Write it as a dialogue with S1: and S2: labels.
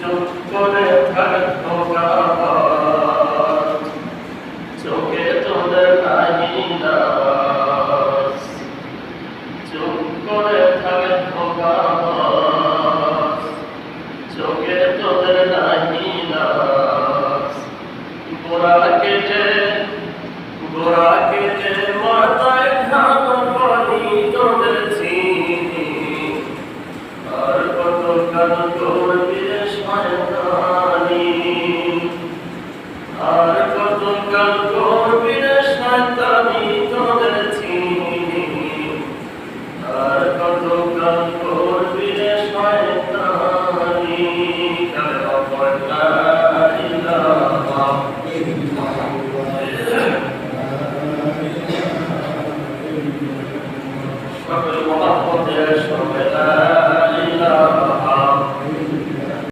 S1: চুপ করে থাকো গাছ, চোখে তোদের নাহি লাজ। চুপ করে থাকো গাছ, চোখে তোদের নাহি লাজ। গোড়া কেটে মাথায় ঘাম পানি তোদের চিনি, আর কত কাল করবি রে শয়তানি, আর কত কাল করবি রে শয়তানি তোদের চিনি, আর কত কাল করবি রে শয়তানি।